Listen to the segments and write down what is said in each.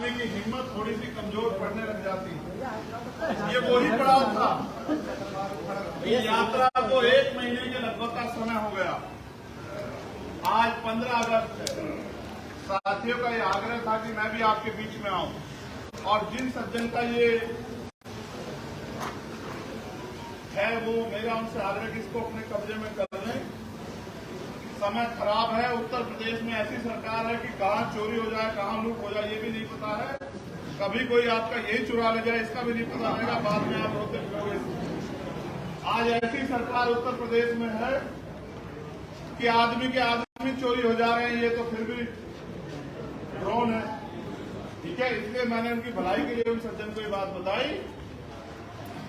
की हिम्मत थोड़ी सी कमजोर पड़ने लग जाती है। ये वही पड़ाव था। ये यात्रा को 1 महीने के लगभग का समय हो गया। आज 15 अगस्त साथियों का ये आग्रह था कि मैं भी आपके बीच में आऊं और जिन सज्जन का ये है वो मेरा उनसे आग्रह कि इसको अपने कब्जे में कर लें। समय खराब है। उत्तर प्रदेश में ऐसी सरकार है कि कहां चोरी हो जाए, कहां लूट हो जाए, ये भी नहीं पता है। कभी कोई आपका यही चुरा ले जाए, इसका भी नहीं पता रहेगा। बाद में आप रोते फिरोगे। आज ऐसी सरकार उत्तर प्रदेश में है कि आदमी के आदमी चोरी हो जा रहे हैं। ये तो फिर भी ड्रोन है, ठीक है। इसलिए मैंने उनकी भलाई के लिए उन सज्जन को ये बात बताई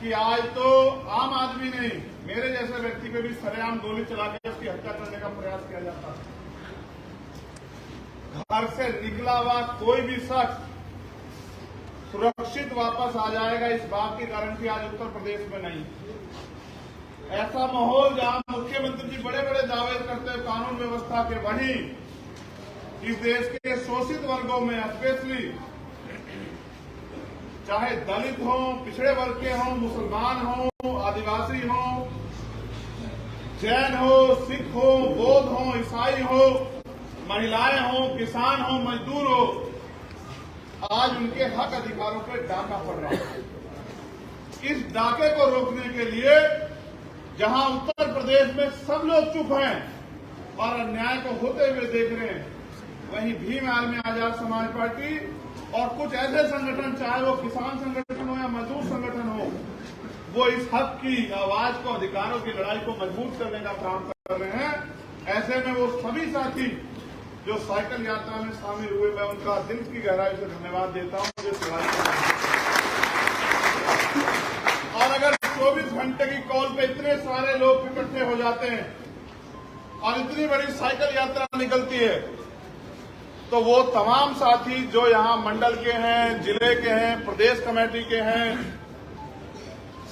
कि आज तो आम आदमी नहीं, मेरे जैसे व्यक्ति पे भी सरेआम गोली चला के उसकी हत्या करने का प्रयास किया जाता है। घर से निकला हुआ कोई भी शख्स सुरक्षित वापस आ जाएगा, इस बात की गारंटी आज उत्तर प्रदेश में नहीं। ऐसा माहौल जहां मुख्यमंत्री जी बड़े बड़े दावे करते हैं कानून व्यवस्था के, वहीं इस देश के शोषित वर्गों में स्पेशली चाहे दलित हो, पिछड़े वर्ग के हों, मुसलमान हो, आदिवासी हो, जैन हो, सिख हो, बौद्ध हो, ईसाई हो, महिलाएं हो, किसान हो, मजदूर हो, आज उनके हक अधिकारों पर डाका पड़ रहा है। इस डाके को रोकने के लिए जहां उत्तर प्रदेश में सब लोग चुप हैं और अन्याय को होते हुए देख रहे हैं, वहीं भीम आर्मी आजाद समाज पार्टी और कुछ ऐसे संगठन, चाहे वो किसान संगठन हो या मजदूर संगठन हो, वो इस हक की आवाज को, अधिकारों की लड़ाई को मजबूत करने का काम कर रहे हैं। ऐसे में वो सभी साथी जो साइकिल यात्रा में शामिल हुए, मैं उनका दिल की गहराई से धन्यवाद देता हूं। मुझे और अगर 24 घंटे की कॉल पे इतने सारे लोग इकट्ठे हो जाते हैं और इतनी बड़ी साइकिल यात्रा निकलती है, तो वो तमाम साथी जो यहाँ मंडल के हैं, जिले के हैं, प्रदेश कमेटी के हैं,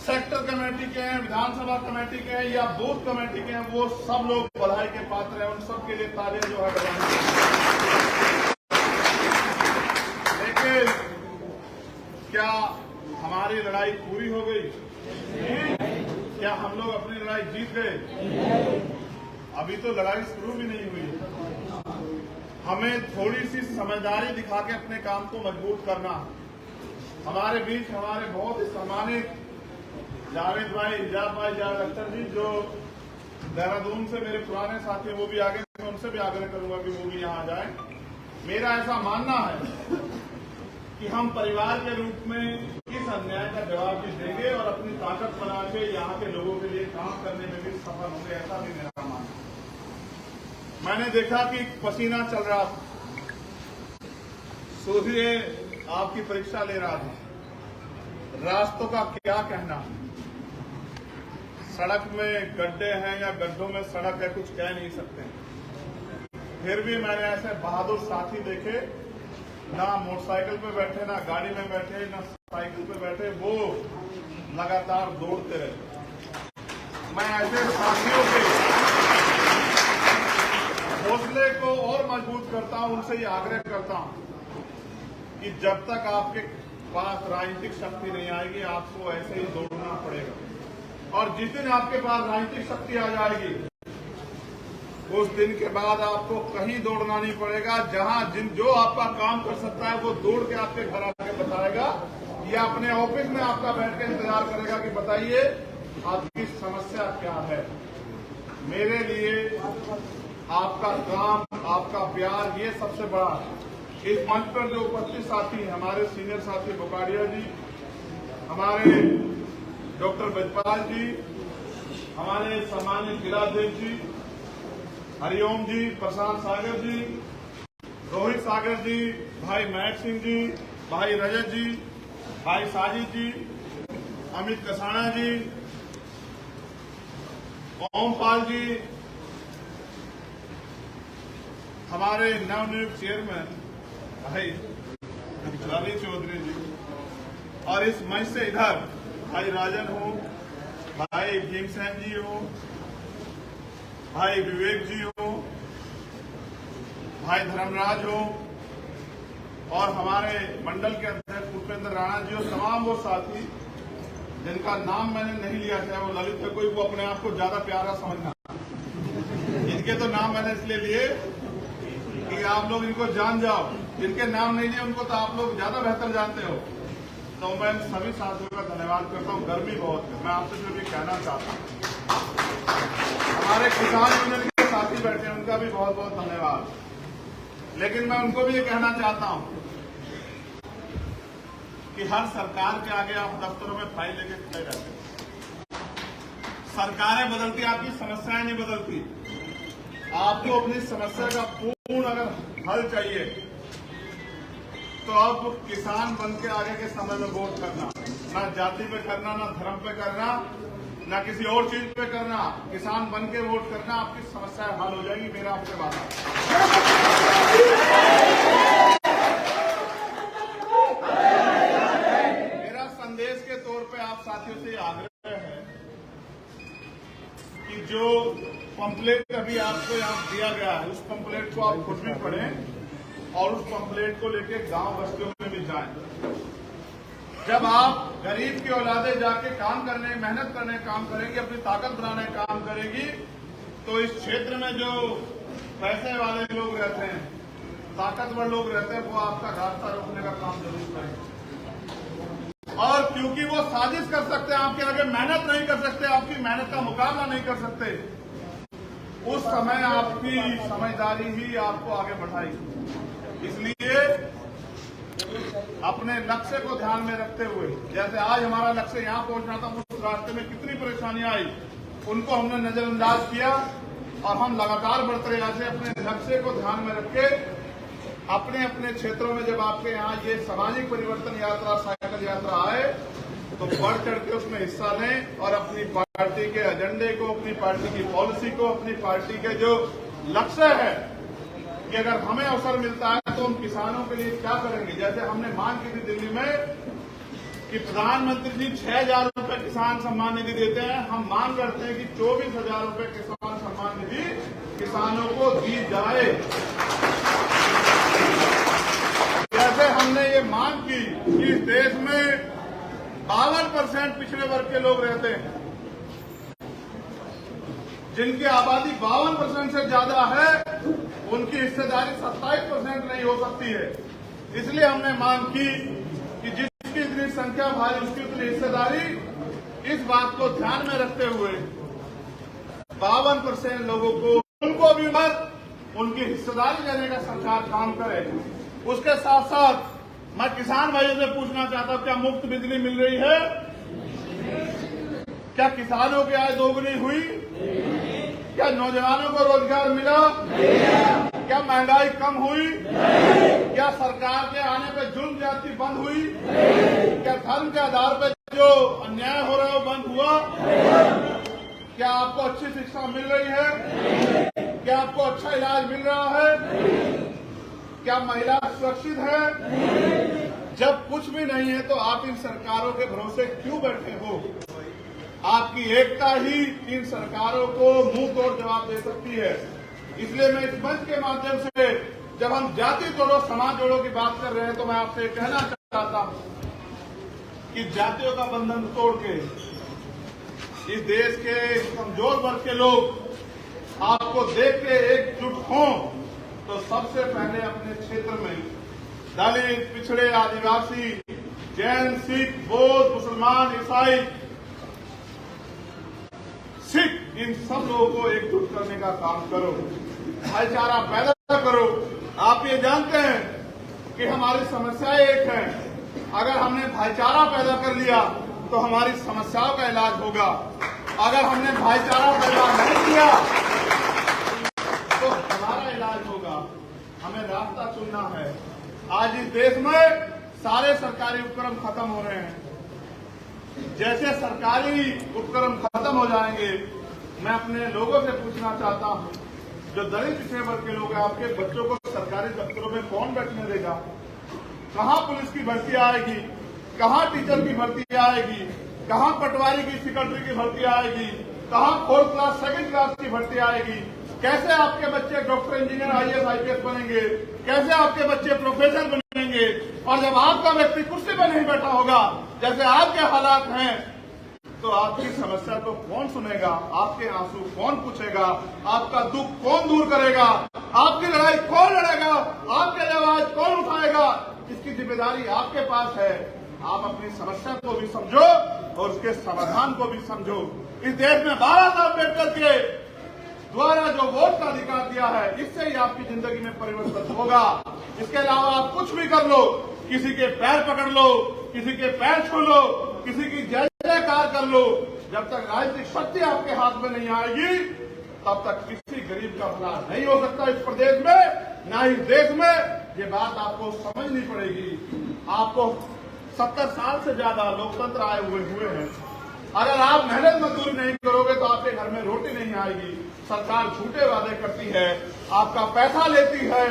सेक्टर कमेटी के हैं, विधानसभा कमेटी के हैं या बूथ कमेटी के हैं, वो सब लोग बधाई के पात्र हैं। उन सब के लिए तालियां जो है बजानी। लेकिन क्या हमारी लड़ाई पूरी हो गई? क्या हम लोग अपनी लड़ाई जीत गए? अभी तो लड़ाई शुरू भी नहीं हुई। हमें थोड़ी सी समझदारी दिखा के अपने काम को मजबूत करना। हमारे बीच हमारे बहुत सम्मानित जावेद भाई, हिजाब भाई, जावेद अख्तर जी, जो देहरादून से मेरे पुराने साथी, वो भी आगे, मैं उनसे भी आग्रह करूंगा कि वो भी यहाँ जाए। मेरा ऐसा मानना है कि हम परिवार के रूप में इस अन्याय का जवाब भी देंगे और अपनी ताकत बना के यहाँ के लोगों के लिए काम करने में भी सफल होंगे, ऐसा भी मेरा मानना है। मैंने देखा कि पसीना चल रहा था, सूर्य आपकी परीक्षा ले रहा था। रास्तों का क्या कहना, सड़क में गड्ढे हैं या गड्ढों में सड़क है, कुछ कह नहीं सकते। फिर भी मैंने ऐसे बहादुर साथी देखे, ना मोटरसाइकिल पे बैठे, ना गाड़ी में बैठे, ना साइकिल पे बैठे, वो लगातार दौड़ते रहे। मैं ऐसे साथियों के हौसले को और मजबूत करता हूं, उनसे ये आग्रह करता हूं कि जब तक आपके पास राजनीतिक शक्ति नहीं आएगी, आपको ऐसे ही दौड़ना पड़ेगा। और जिस दिन आपके पास राजनीतिक शक्ति आ जाएगी, उस दिन के बाद आपको कहीं दौड़ना नहीं पड़ेगा। जहां जो आपका काम कर सकता है, वो दौड़ के आपके घर आके बताएगा या अपने ऑफिस में आपका बैठ के इंतजार करेगा कि बताइए आपकी समस्या क्या है। मेरे लिए आपका काम, आपका प्यार, ये सबसे बड़ा है। इस मंच पर जो उपस्थित साथी हैं, हमारे सीनियर साथी बोकाडिया जी, हमारे डॉक्टर बजपाल जी, हमारे सम्मानित जिलाध्यक्ष जी, हरिओम जी, प्रशांत सागर जी, रोहित सागर जी, भाई महक सिंह जी, भाई रजत जी, भाई साजिद जी, अमित कसाना जी, ओमपाल जी, हमारे नवनियुक्त चेयरमैन भाई रवि चौधरी जी, और इस मंच से इधर भाई राजन हो, भाई भीमसेन जी हो, भाई विवेक जी हो, भाई धर्मराज हो, और हमारे मंडल के अध्यक्ष उपेंद्र राणा जी और तमाम वो साथी जिनका नाम मैंने नहीं लिया, चाहे वो ललित है कोई, वो अपने आप को ज्यादा प्यारा समझना, इनके तो नाम मैंने इसलिए लिए कि आप लोग इनको जान जाओ, जिनके नाम नहीं लिए उनको तो आप लोग ज्यादा बेहतर जानते हो। तो मैं सभी साथियों का धन्यवाद करता हूँ। गर्मी बहुत है, मैं आपसे जो भी कहना चाहता हूँ, हमारे किसान यूनियन के साथी बैठे हैं उनका भी बहुत बहुत धन्यवाद। लेकिन मैं उनको भी ये कहना चाहता हूँ कि हर सरकार के आगे आप दफ्तरों में फाइल लेके खड़े रहते हैं। सरकारें बदलती, आपकी समस्याएं नहीं बदलती। आपको अपनी समस्या का पूर्ण अगर हल चाहिए तो अब किसान बन के आगे के समय में वोट करना, ना जाति पे करना, ना धर्म पे करना, ना किसी और चीज पे करना, किसान बन के वोट करना, आपकी समस्याएं हल हो जाएगी, मेरा आपसे वादा। मेरा संदेश के तौर पे आप साथियों से आग्रह है कि जो पंपलेट अभी आपको यहाँ दिया गया है, उस पंपलेट को आप खुद भी पढ़ें और उस पंपलेट को लेके गांव बस्तियों में भी जाएं। जब आप गरीब की औलादे जाके काम करने, मेहनत करने काम करेंगी, अपनी ताकत बनाने काम करेगी, तो इस क्षेत्र में जो पैसे वाले लोग रहते हैं, ताकतवर लोग रहते हैं, वो आपका रास्ता रोकने का काम जरूर करेंगे। और क्योंकि वो साजिश कर सकते हैं, आपके आगे मेहनत नहीं कर सकते, आपकी मेहनत का मुकाबला नहीं कर सकते, उस समय आपकी समझदारी ही आपको आगे बढ़ाएगी। इसलिए अपने लक्ष्य को ध्यान में रखते हुए, जैसे आज हमारा लक्ष्य यहाँ पहुंचना था, उस रास्ते में कितनी परेशानियां आई, उनको हमने नजरअंदाज किया और हम लगातार बढ़ते रहे। ऐसे अपने लक्ष्य को ध्यान में रख के अपने अपने क्षेत्रों में जब आपके यहाँ ये सामाजिक परिवर्तन यात्रा, साइकिल यात्रा आए, तो बढ़ चढ़ के उसमें हिस्सा लें और अपनी पार्टी के एजेंडे को, अपनी पार्टी की पॉलिसी को, अपनी पार्टी के जो लक्ष्य है कि अगर हमें अवसर मिलता है तो हम किसानों के लिए क्या करेंगे। जैसे हमने मांग की थी दिल्ली में कि प्रधानमंत्री जी 6,000 रुपए किसान सम्मान निधि देते हैं, हम मांग करते हैं कि 24,000 रुपए किसान सम्मान निधि किसानों को दी जाए। जैसे हमने ये मांग की कि इस देश में 52% पिछड़े वर्ग के लोग रहते हैं, जिनकी आबादी 52% से ज्यादा है, उनकी हिस्सेदारी 27% नहीं हो सकती है। इसलिए हमने मांग की कि जिसकी इतनी संख्या भारी, उसकी उतनी हिस्सेदारी। इस बात को ध्यान में रखते हुए 52% लोगों को, उनको भी उनकी हिस्सेदारी देने का सरकार काम करे। उसके साथ साथ मैं किसान भाइयों से पूछना चाहता हूं, क्या मुफ्त बिजली मिल रही है? क्या किसानों की आय दोगुनी हुई? क्या नौजवानों को रोजगार मिला? क्या महंगाई कम हुई? क्या सरकार के आने पे जुल्म ज्यादती बंद हुई? क्या धर्म के आधार पर जो अन्याय हो रहा है वो बंद हुआ? क्या आपको अच्छी शिक्षा मिल रही है? क्या आपको अच्छा इलाज मिल रहा है? क्या महिला सुरक्षित है? जब कुछ भी नहीं है तो आप इन सरकारों के भरोसे क्यों बैठे हो? आपकी एकता ही इन सरकारों को मुंह तोड़ जवाब दे सकती है। इसलिए मैं इस मंच के माध्यम से, जब हम जाति जोड़ो, समाज जोड़ो की बात कर रहे हैं, तो मैं आपसे कहना चाहता हूं कि जातियों का बंधन तोड़ के इस देश के कमजोर वर्ग के लोग आपको देख के एकजुट हों, तो सबसे पहले अपने क्षेत्र में दलित, पिछड़े, आदिवासी, जैन, सिख, बौद्ध, मुसलमान, ईसाई, सिख, इन सब लोगों को एकजुट करने का काम करो, भाईचारा पैदा करो। आप ये जानते हैं कि हमारी समस्याएं एक हैं, अगर हमने भाईचारा पैदा कर लिया तो हमारी समस्याओं का इलाज होगा। अगर हमने भाईचारा पैदा नहीं किया तो हमारा इलाज होगा। हमें रास्ता चुनना है। आज इस देश में सारे सरकारी उपक्रम खत्म हो रहे हैं। जैसे सरकारी उपक्रम खत्म हो जाएंगे, मैं अपने लोगों से पूछना चाहता हूं, जो दलित पिछड़े वर्ग के लोग हैं, आपके बच्चों को सरकारी दफ्तरों में कौन बैठने देगा? कहां पुलिस की भर्ती आएगी? कहां टीचर की भर्ती आएगी? कहां पटवारी की, सेक्रेटरी की भर्ती आएगी? कहां 4th क्लास, 2nd क्लास की भर्ती आएगी? कैसे आपके बच्चे डॉक्टर, इंजीनियर, IAS, IPS बनेंगे? कैसे आपके बच्चे प्रोफेसर बनेंगे? जाएंगे। और जब आपका व्यक्ति कुर्सी पर नहीं बैठा होगा, जैसे आपके हालात हैं, तो आपकी समस्या को कौन सुनेगा, आपके आंसू कौन पूछेगा, आपका दुख कौन दूर करेगा, आपकी लड़ाई कौन लड़ेगा, आपके आवाज कौन उठाएगा, इसकी जिम्मेदारी आपके पास है। आप अपनी समस्या को भी समझो और उसके समाधान को भी समझो। इस देश में बाबा साहब अम्बेडकर के द्वारा जो वोट का अधिकार दिया है, इससे ही आपकी जिंदगी में परिवर्तन होगा। इसके अलावा आप कुछ भी कर लो, किसी के पैर पकड़ लो, किसी के पैर छू लो, किसी की जय जयकार कर लो, जब तक राजनीतिक शक्ति आपके हाथ में नहीं आएगी, तब तक किसी गरीब का भला नहीं हो सकता इस प्रदेश में, ना ही देश में। ये बात आपको समझनी पड़ेगी। आपको 70 साल से ज्यादा लोकतंत्र आए हुए हैं। अगर आप मेहनत मजदूरी नहीं करोगे तो आपके घर में रोटी नहीं आएगी। सरकार झूठे वादे करती है, आपका पैसा लेती है,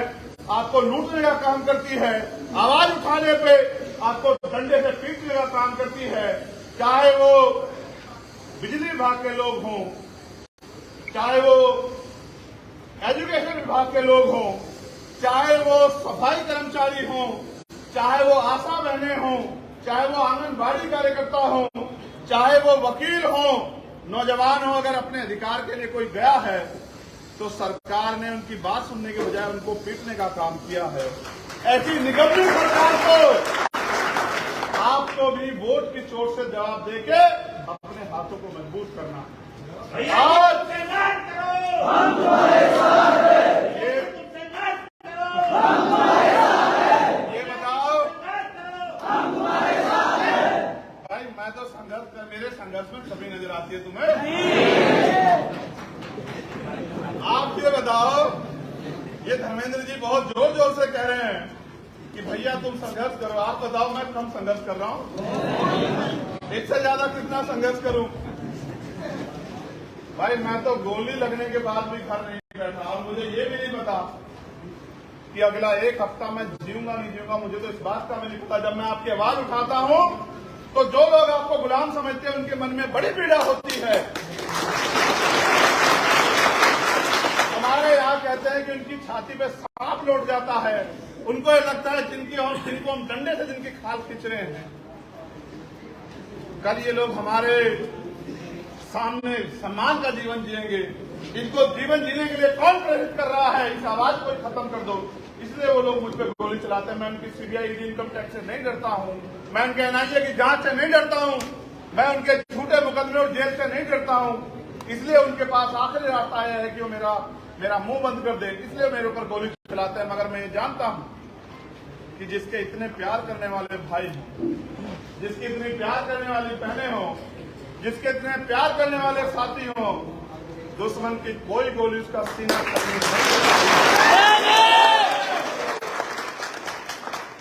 आपको लूटने का काम करती है, आवाज उठाने पे आपको डंडे से पीटने का काम करती है। चाहे वो बिजली विभाग के लोग हों, चाहे वो एजुकेशन विभाग के लोग हों, चाहे वो सफाई कर्मचारी हों, चाहे वो आशा बहनें हों, चाहे वो आंगनबाड़ी कार्यकर्ता हों, चाहे वो वकील हों, नौजवान हो, अगर अपने अधिकार के लिए कोई गया है तो सरकार ने उनकी बात सुनने के बजाय उनको पीटने का काम किया है। ऐसी निगम्य सरकार को आपको भी वोट की चोट से जवाब देके अपने हाथों को मजबूत करना है। आज हम तुम्हारे साथ हैं। ये बताओ, हम तुम्हारे साथ हैं। भाई मैं तो संघर्ष कर, मेरे संघर्ष में कभी नजर आती है तुम्हें? आप ये बताओ, ये धर्मेंद्र जी बहुत जोर जोर से कह रहे हैं कि भैया तुम संघर्ष करो। आप बताओ मैं कम संघर्ष कर रहा हूं? इससे ज्यादा कितना संघर्ष करूं? भाई मैं तो गोली लगने के बाद भी घर नहीं बैठा, और मुझे ये भी नहीं पता कि अगला एक हफ्ता मैं जीऊंगा नहीं जीऊंगा। मुझे तो इस बात का भी नहीं पता। जब मैं आपकी आवाज उठाता हूं तो जो लोग आपको गुलाम समझते हैं उनके मन में बड़ी पीड़ा होती है। हमारे यहाँ कहते हैं कि उनकी छाती पे सांप लौट जाता है। उनको ये लगता है जिनको हम डंडे से जिनकी खाल खींच रहे हैं। कल ये लोग हमारे सामने सम्मान का जीवन जिएंगे। इनको जीवन जीने के लिए कौन प्रेरित कर रहा है? इस आवाज को खत्म कर दो। इसलिए वो लोग मुझ पर गोली चलाते हैं। मैं उनकी सीबीआई इनकम टैक्स से नहीं डरता हूं, मैं उनके एनआईए की जांच से नहीं डरता हूं, मैं उनके झूठे मुकदमे और जेल से नहीं डरता हूं। इसलिए उनके पास आखिरी रास्ता आया है कि वो मेरा मुंह बंद कर दे, इसलिए मेरे ऊपर गोली चलाते हैं। मगर मैं ये जानता हूं कि जिसके इतने प्यार करने वाले भाई हों, जिसकी इतनी प्यार करने वाली बहनें हों, जिसके इतने प्यार करने वाले साथी हों, दुश्मन की कोई गोली उसका सीना नहीं।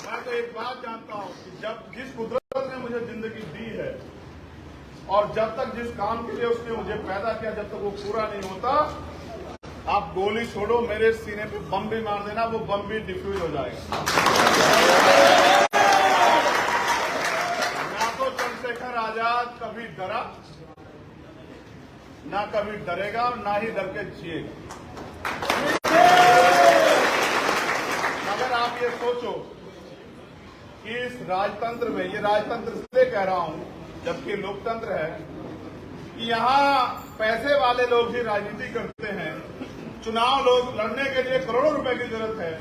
मैं तो एक बात जानता हूं कि जब जिस कुदरत ने मुझे जिंदगी दी है और जब तक जिस काम के लिए उसने मुझे पैदा किया, जब तक वो पूरा नहीं होता, आप गोली छोड़ो, मेरे सीने पे बम भी मार देना, वो बम भी डिफ्यूज हो जाएगा। ना तो चंद्रशेखर आजाद कभी डरा, ना कभी डरेगा, और ना ही डर के जिएगा। अगर आप ये सोचो कि इस राजतंत्र में, ये राजतंत्र इसलिए कह रहा हूं जबकि लोकतंत्र है, कि यहाँ पैसे वाले लोग ही राजनीति करते हैं, चुनाव लोग लड़ने के लिए करोड़ों रुपए की जरूरत है,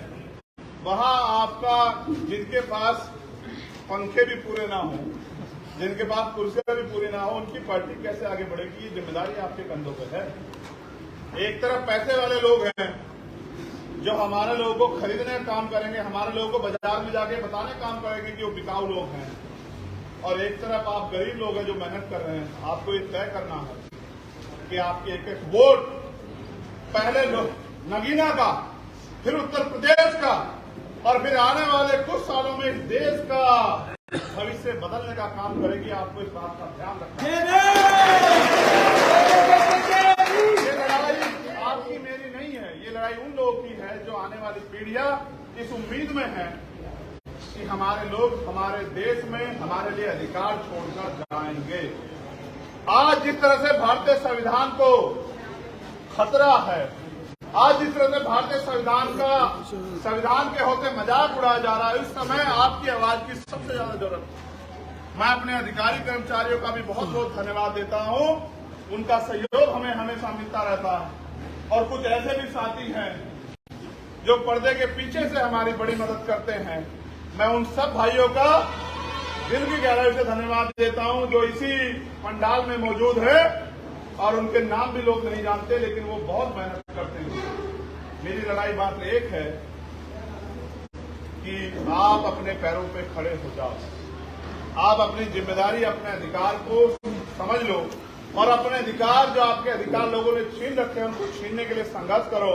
वहां आपका जिनके पास पंखे भी पूरे ना हो, जिनके पास कुर्सियां भी पूरी ना हो, उनकी पार्टी कैसे आगे बढ़ेगी? ये जिम्मेदारी आपके कंधों पर है। एक तरफ पैसे वाले लोग हैं जो हमारे लोगों को खरीदने का काम करेंगे, हमारे लोगों को बाजार में जाके बताने का काम करेंगे कि वो बिकाऊ लोग हैं, और एक तरफ आप गरीब लोग हैं जो मेहनत कर रहे हैं। आपको ये तय करना है कि आपके एक एक वोट पहले नगीना का, फिर उत्तर प्रदेश का, और फिर आने वाले कुछ सालों में इस देश का भविष्य बदलने का काम करेगी। आपको इस बात का ध्यान रखना है। ये लड़ाई आपकी मेरी नहीं है, ये लड़ाई उन लोगों की है जो आने वाली पीढ़ियां इस उम्मीद में है कि हमारे लोग हमारे देश में हमारे लिए अधिकार छोड़कर जाएंगे। आज जिस तरह से भारतीय संविधान को खतरा है, आज जिस तरह से भारतीय संविधान के होते मजाक उड़ाया जा रहा है, इस समय आपकी आवाज की सबसे ज्यादा जरूरत है। मैं अपने अधिकारी कर्मचारियों का भी बहुत बहुत धन्यवाद देता हूं, उनका सहयोग हमें हमेशा मिलता रहता है। और कुछ ऐसे भी साथी हैं जो पर्दे के पीछे से हमारी बड़ी मदद करते हैं। मैं उन सब भाइयों का दिल की गहराई से धन्यवाद देता हूं जो इसी पंडाल में मौजूद है, और उनके नाम भी लोग नहीं जानते, लेकिन वो बहुत मेहनत करते हैं। मेरी लड़ाई बात एक है कि आप अपने पैरों पे खड़े हो जाओ, आप अपनी जिम्मेदारी, अपने अधिकार को समझ लो, और अपने अधिकार जो आपके अधिकार लोगों ने छीन रखे हैं उनको छीनने के लिए संघर्ष करो।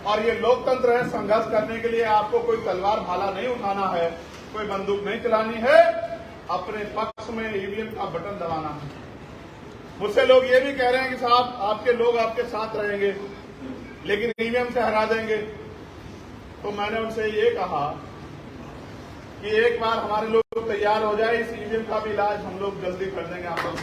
और ये लोकतंत्र है, संघर्ष करने के लिए आपको कोई तलवार भाला नहीं उठाना है, कोई बंदूक नहीं चलानी है, अपने पक्ष में ईवीएम का बटन दबाना है। मुझसे लोग ये भी कह रहे हैं कि साहब आपके लोग आपके साथ रहेंगे लेकिन ईवीएम से हरा देंगे। तो मैंने उनसे ये कहा कि एक बार हमारे लोग तैयार हो जाए, इस ईवीएम का भी इलाज हम लोग जल्दी कर देंगे। आप लोग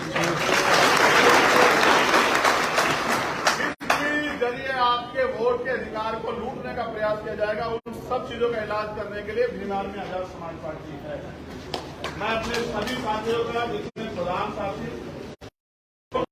जरिए आपके वोट के अधिकार को लूटने का प्रयास किया जाएगा, उन सब चीजों का इलाज करने के लिए भीमार में आजाद समाज पार्टी है। मैं अपने सभी साथियों का, जिसमें प्रधान साथी